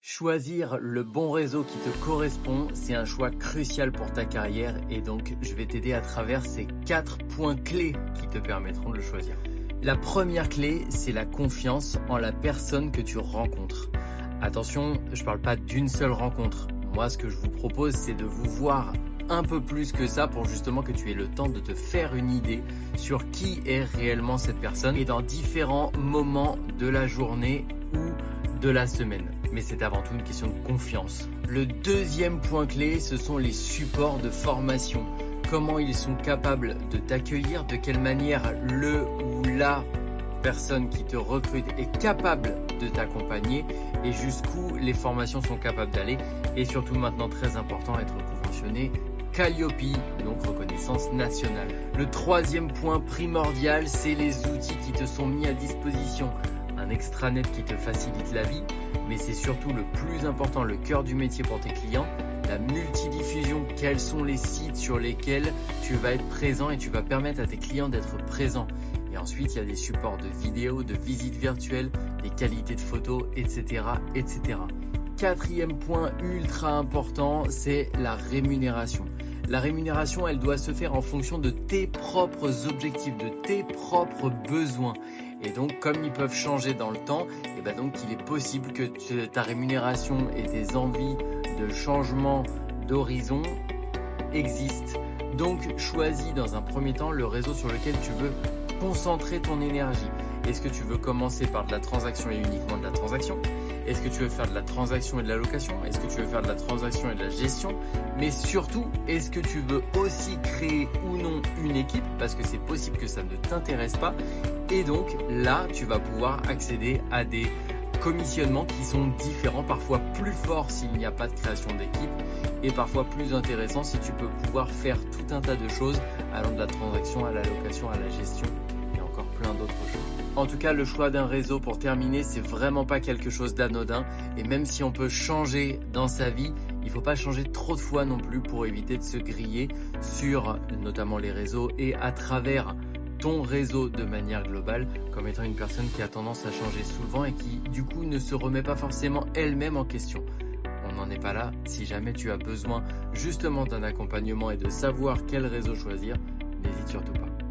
Choisir le bon réseau qui te correspond, c'est un choix crucial pour ta carrière et donc je vais t'aider à travers ces 4 points clés qui te permettront de le choisir. La première clé, c'est la confiance en la personne que tu rencontres. Attention, je ne parle pas d'une seule rencontre. Moi, ce que je vous propose, c'est de vous voir un peu plus que ça pour justement que tu aies le temps de te faire une idée sur qui est réellement cette personne et dans différents moments de la journée ou de la semaine. Mais c'est avant tout une question de confiance. Le deuxième point clé, ce sont les supports de formation. Comment ils sont capables de t'accueillir, de quelle manière le ou la personne qui te recrute est capable de t'accompagner et jusqu'où les formations sont capables d'aller. Et surtout maintenant, très important, être conventionné Calliope, donc reconnaissance nationale. Le troisième point primordial, c'est les outils qui te sont mis à disposition. Un extranet qui te facilite la vie, mais c'est surtout le plus important, le cœur du métier pour tes clients, la multidiffusion. Quels sont les sites sur lesquels tu vas être présent et tu vas permettre à tes clients d'être présents. Et ensuite, il y a des supports de vidéos, de visites virtuelles, des qualités de photos, etc., etc. Quatrième point ultra important, c'est la rémunération. La rémunération, elle doit se faire en fonction de tes propres objectifs, de tes propres besoins. Et donc, comme ils peuvent changer dans le temps, et ben donc il est possible que ta rémunération et tes envies de changement d'horizon existent. Donc, choisis dans un premier temps le réseau sur lequel tu veux concentrer ton énergie. Est-ce que tu veux commencer par de la transaction et uniquement de la transaction ? Est-ce que tu veux faire de la transaction et de la location ? Est-ce que tu veux faire de la transaction et de la gestion ? Mais surtout, est-ce que tu veux aussi créer ou non une équipe ? Parce que c'est possible que ça ne t'intéresse pas. Et donc là, tu vas pouvoir accéder à des commissionnements qui sont différents, parfois plus forts s'il n'y a pas de création d'équipe et parfois plus intéressants si tu peux pouvoir faire tout un tas de choses allant de la transaction à la location, à la gestion et encore plein d'autres choses. En tout cas, le choix d'un réseau, pour terminer, c'est vraiment pas quelque chose d'anodin. Et même si on peut changer dans sa vie, il ne faut pas changer trop de fois non plus pour éviter de se griller sur notamment les réseaux et à travers ton réseau de manière globale, comme étant une personne qui a tendance à changer souvent et qui du coup ne se remet pas forcément elle-même en question. On n'en est pas là. Si jamais tu as besoin justement d'un accompagnement et de savoir quel réseau choisir, n'hésite surtout pas.